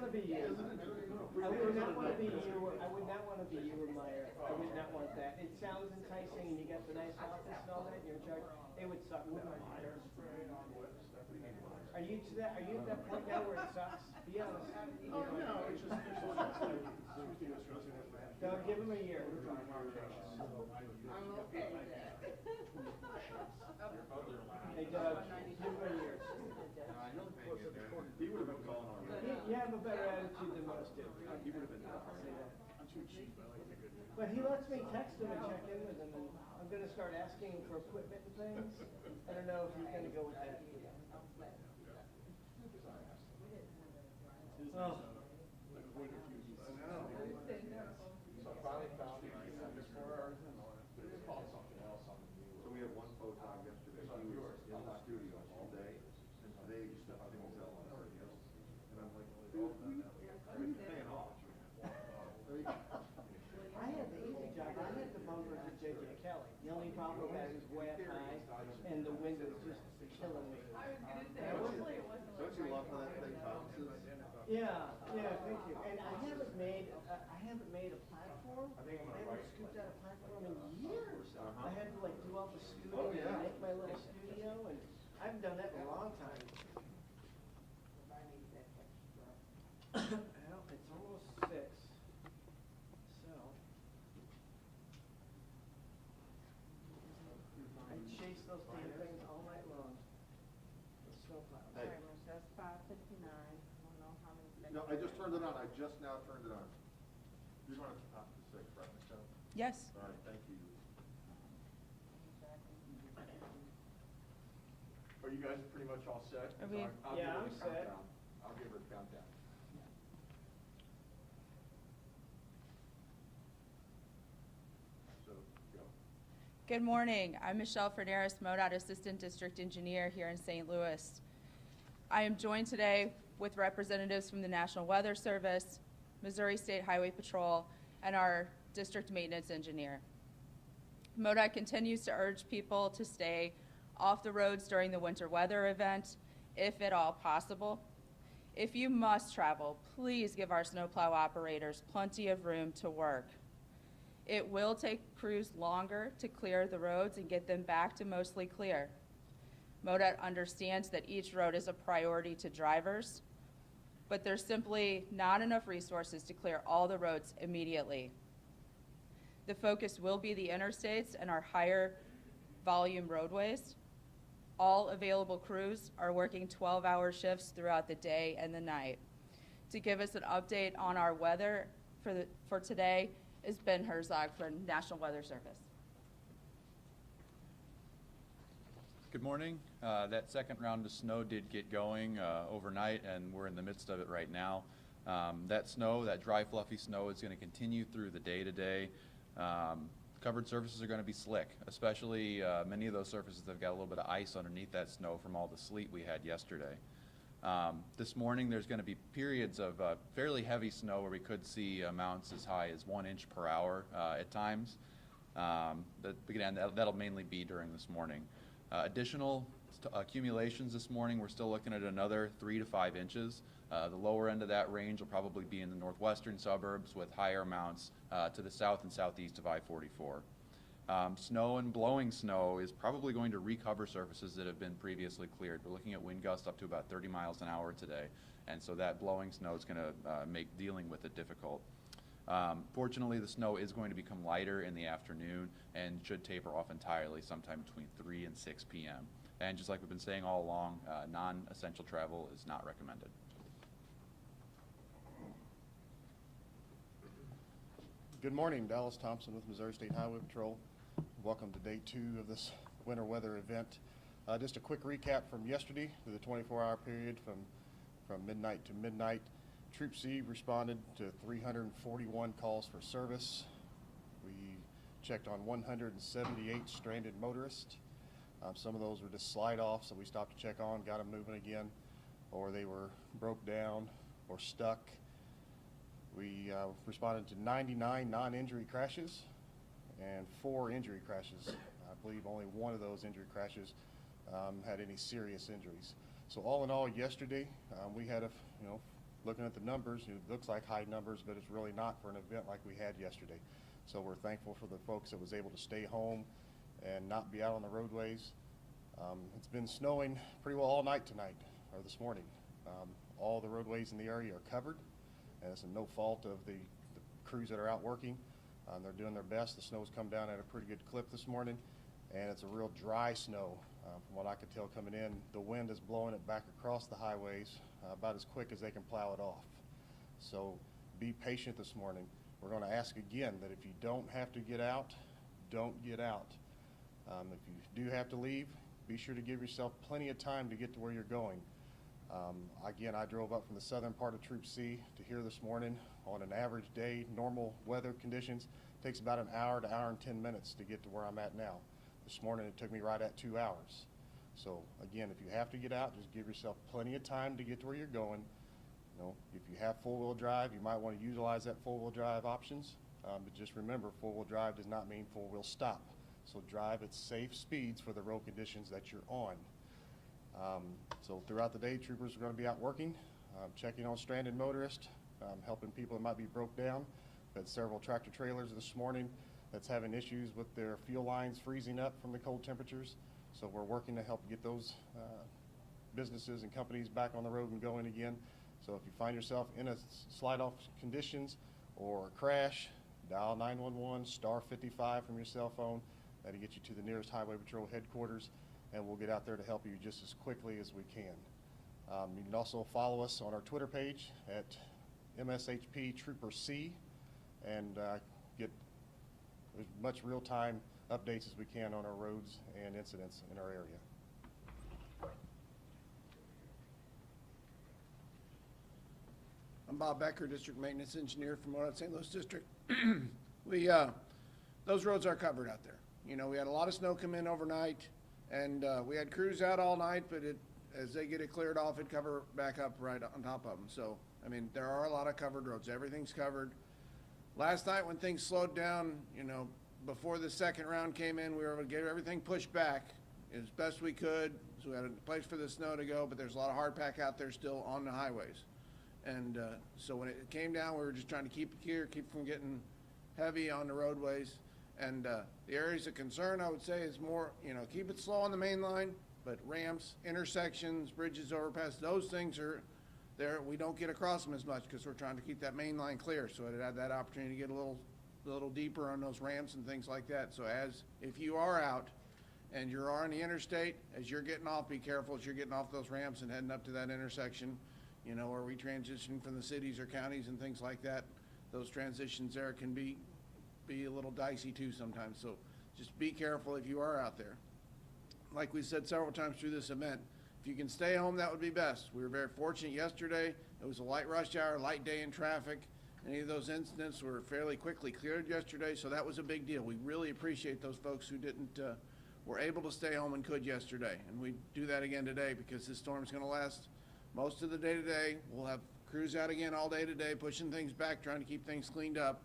to be you. I would not want to be you. I would not want to be you or Meyer. I would not want that. It sounds enticing, and you got the nice office and all that, and you're in charge. It would suck though. Are you to that? Are you at that point now where it sucks? Be honest. Oh, no, it's just No, give him a year. I'm okay with that. Hey, Doug, give him a year. He would have been calling already. You have a better attitude than most do. He would have been. I'll say that. I'm too cheap, I like the good news. But he lets me text him and check in with him, and I'm going to start asking him for equipment and things. I don't know if he's going to go with that. Oh. So I finally found it, just 4 hours in on it, but it's called something else on the new. So we had one photon yesterday, he was in the studio all day, and today he stuff things out on our deal. And I'm like, I'm paying off. I had the easy job. I had the bumpers at J.J. Kelly. The only problem with that is way up high, and the wind was just killing me. Don't you love how that thing bounces? Yeah, thank you. And I haven't made a platform. I haven't scooped out a platform in years. I had to like do all the scooting and make my little studio, and I haven't done that in a long time. Well, it's almost 6. So I chase those damn things all night long. The snowplow. Hey. That's 5:59. I don't know how many seconds. No, I just turned it on, I just now turned it on. You're going to top to 6, right, Michelle? Yes. All right, thank you. Are you guys pretty much all set? Are we- I'll Yeah, give her I'm the set. countdown. I'll give her the countdown. So, go. Good morning. I'm Michelle Ferneris, MoDOT Assistant District Engineer here in St. Louis. I am joined today with representatives from the National Weather Service, Missouri State Highway Patrol, and our District Maintenance Engineer. MoDOT continues to urge people to stay off the roads during the winter weather event, if at all possible. If you must travel, please give our snowplow operators plenty of room to work. It will take crews longer to clear the roads and get them back to mostly clear. MoDOT understands that each road is a priority to drivers, but there's simply not enough resources to clear all the roads immediately. The focus will be the interstates and our higher volume roadways. All available crews are working 12-hour shifts throughout the day and the night. To give us an update on our weather for today is Ben Herzog from National Weather Service. Good morning. That second round of snow did get going overnight, and we're in the midst of it right now. That snow, that dry, fluffy snow, is going to continue through the day today. Covered surfaces are going to be slick, especially many of those surfaces that have got a little bit of ice underneath that snow from all the sleet we had yesterday. This morning there's going to be periods of fairly heavy snow where we could see amounts as high as 1 inch per hour at times. But again, that'll mainly be during this morning. Additional accumulations this morning, we're still looking at another 3 to 5 inches. The lower end of that range will probably be in the northwestern suburbs with higher amounts to the south and southeast of I-44. Snow and blowing snow is probably going to recover surfaces that have been previously cleared. We're looking at wind gusts up to about 30 miles an hour today, and so that blowing snow is going to make dealing with it difficult. Fortunately, the snow is going to become lighter in the afternoon and should taper off entirely sometime between 3 and 6 p.m. And just like we've been saying all along, non-essential travel is not recommended. Good morning, Dallas Thompson with Missouri State Highway Patrol. Welcome to day 2 of this winter weather event. Just a quick recap from yesterday to the 24-hour period from midnight to midnight. Troop C responded to 341 calls for service. We checked on 178 stranded motorists. Some of those were just slide off, so we stopped to check on, got them moving again, or they were broke down or stuck. We responded to 99 non-injury crashes and 4 injury crashes. I believe only one of those injury crashes had any serious injuries. So all in all, yesterday we had looking at the numbers, it looks like high numbers, but it's really not for an event like we had yesterday. So we're thankful for the folks that was able to stay home and not be out on the roadways. It's been snowing pretty well all night tonight, or this morning. All the roadways in the area are covered, and it's no fault of the crews that are out working. They're doing their best. The snow's come down at a pretty good clip this morning, and it's a real dry snow. From what I could tell coming in, the wind is blowing it back across the highways about as quick as they can plow it off. So be patient this morning. We're going to ask again that if you don't have to get out, don't get out. If you do have to leave, be sure to give yourself plenty of time to get to where you're going. Again, I drove up from the southern part of Troop C to here this morning. On an average day, normal weather conditions, it takes about an hour to hour and 10 minutes to get to where I'm at now. This morning it took me right at 2 hours. So again, if you have to get out, just give yourself plenty of time to get to where you're going. You know, if you have four-wheel drive, you might want to utilize that four-wheel drive options. But just remember, four-wheel drive does not mean four-wheel stop. So drive at safe speeds for the road conditions that you're on. So throughout the day, troopers are going to be out working, checking on stranded motorists, helping people that might be broke down. We've had several tractor trailers this morning that's having issues with their fuel lines freezing up from the cold temperatures. So we're working to help get those businesses and companies back on the road and going again. So if you find yourself in a slide-off conditions or a crash, dial 911, star 55 from your cell phone. That'll get you to the nearest Highway Patrol headquarters, and we'll get out there to help you just as quickly as we can. You can also follow us on our Twitter page at MSHP Trooper C, and get as much real-time updates as we can on our roads and incidents in our area. I'm Bob Becker, District Maintenance Engineer from MoDOT St. Louis District. Those roads are covered out there. You know, we had a lot of snow come in overnight, and we had crews out all night, but as they get it cleared off, it'd cover back up right on top of them. So, I mean, there are a lot of covered roads. Everything's covered. Last night when things slowed down, you know, before the second round came in, we were able to get everything pushed back as best we could. So we had a place for the snow to go, but there's a lot of hard pack out there still on the highways. And so when it came down, we were just trying to keep it clear, keep from getting heavy on the roadways. And the areas of concern, I would say, is more, you know, keep it slow on the main line, but ramps, intersections, bridges, overpass, those things are there. We don't get across them as much because we're trying to keep that main line clear. So it had that opportunity to get a little deeper on those ramps and things like that. So if you are out and you're on the interstate, as you're getting off, be careful as you're getting off those ramps and heading up to that intersection. You know, where we transition from the cities or counties and things like that, those transitions there can be a little dicey too sometimes. So just be careful if you are out there. Like we said several times through this event, if you can stay home, that would be best. We were very fortunate yesterday. It was a light rush hour, light day in traffic. Any of those incidents were fairly quickly cleared yesterday, so that was a big deal. We really appreciate those folks who were able to stay home and could yesterday. And we do that again today because this storm's going to last most of the day today. We'll have crews out again all day today, pushing things back, trying to keep things cleaned up.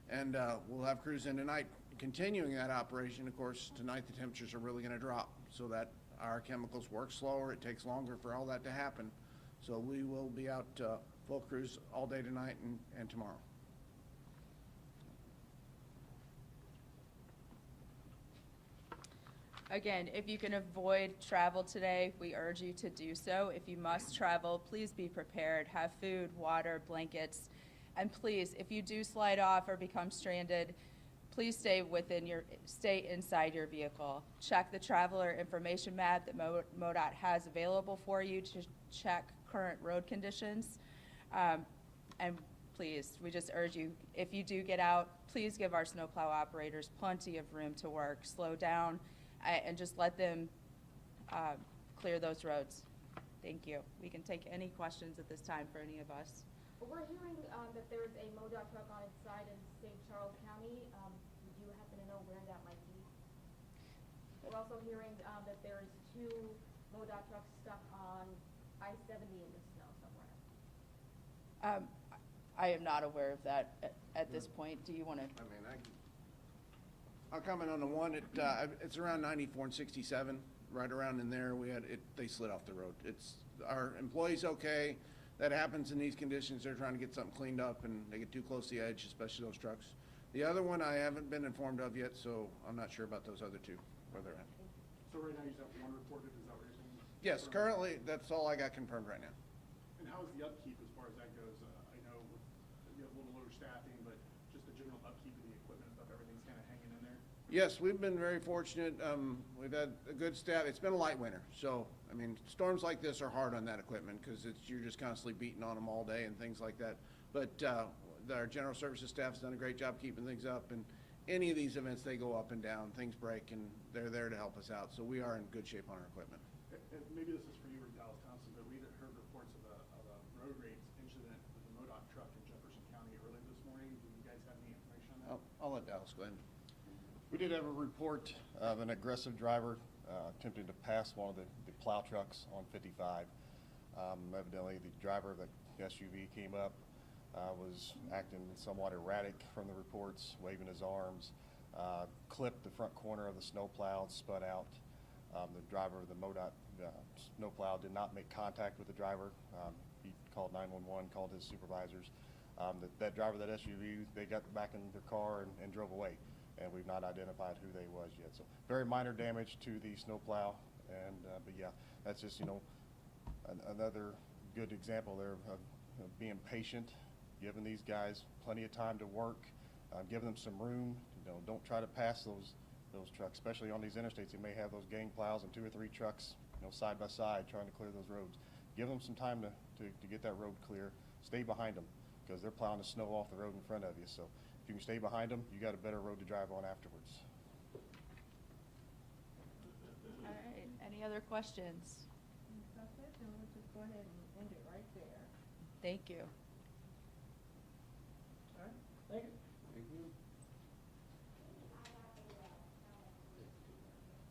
And we'll have crews in tonight continuing that operation. Of course, tonight the temperatures are really going to drop so that our chemicals work slower. It takes longer for all that to happen. So we will be out full crews all day tonight and tomorrow. Again, if you can avoid travel today, we urge you to do so. If you must travel, please be prepared. Have food, water, blankets. And please, if you do slide off or become stranded, please stay inside your vehicle. Check the traveler information map that MoDOT has available for you to check current road conditions. And please, we just urge you, if you do get out, please give our snowplow operators plenty of room to work. Slow down and just let them clear those roads. Thank you. We can take any questions at this time for any of us. We're hearing that there's a MoDOT truck on its side in St. Charles County. Do you happen to know where that might be? We're also hearing that there's 2 MoDOT trucks stuck on I-70 in the snow somewhere. I am not aware of that at this point. Do you want to? I mean, I'll comment on the one. It's around 94 and 67, right around in there. They slid off the road. Our employees okay. that happens in these conditions. They're trying to get something cleaned up and they get too close to the edge, especially those trucks. The other one I haven't been informed of yet, so I'm not sure about those other two, where they're at. So right now you just have one reported, is that what you're saying? Yes, currently, that's all I got confirmed right now. And how is the upkeep as far as that goes? I know you have a little lower staffing, but just the general upkeep of the equipment and stuff, everything's kind of hanging in there? Yes, we've been very fortunate. We've had a good staff. It's been a light winter, so, I mean, storms like this are hard on that equipment because you're just constantly beating on them all day and things like that. But our general services staff's done a great job keeping things up, and any of these events, they go up and down, things break, and they're there to help us out. So we are in good shape on our equipment. And maybe this is for you or Dallas Thompson, but we had heard reports of a road rage incident with a MoDOT truck in Jefferson County early this morning. Do you guys have any information on that? I'll let Dallas go ahead. We did have a report of an aggressive driver attempting to pass one of the plow trucks on 55. Evidently, the driver of the SUV came up, was acting somewhat erratic from the reports, waving his arms, clipped the front corner of the snowplow and spun out. The driver of the MoDOT snowplow did not make contact with the driver. He called 911, called his supervisors. That driver of that SUV, they got back in their car and drove away, and we've not identified who they was yet. So very minor damage to the snowplow, and but yeah, that's just, you know, another good example there of being patient, giving these guys plenty of time to work, giving them some room. You know, don't try to pass those trucks, especially on these interstates. You may have those gang plows and 2 or 3 trucks, you know, side by side trying to clear those roads. Give them some time to get that road clear. Stay behind them because they're plowing the snow off the road in front of you. So if you can stay behind them, you got a better road to drive on afterwards. All right, any other questions? That's it, then we'll just go ahead and end it right there. Thank you. All right, thank you.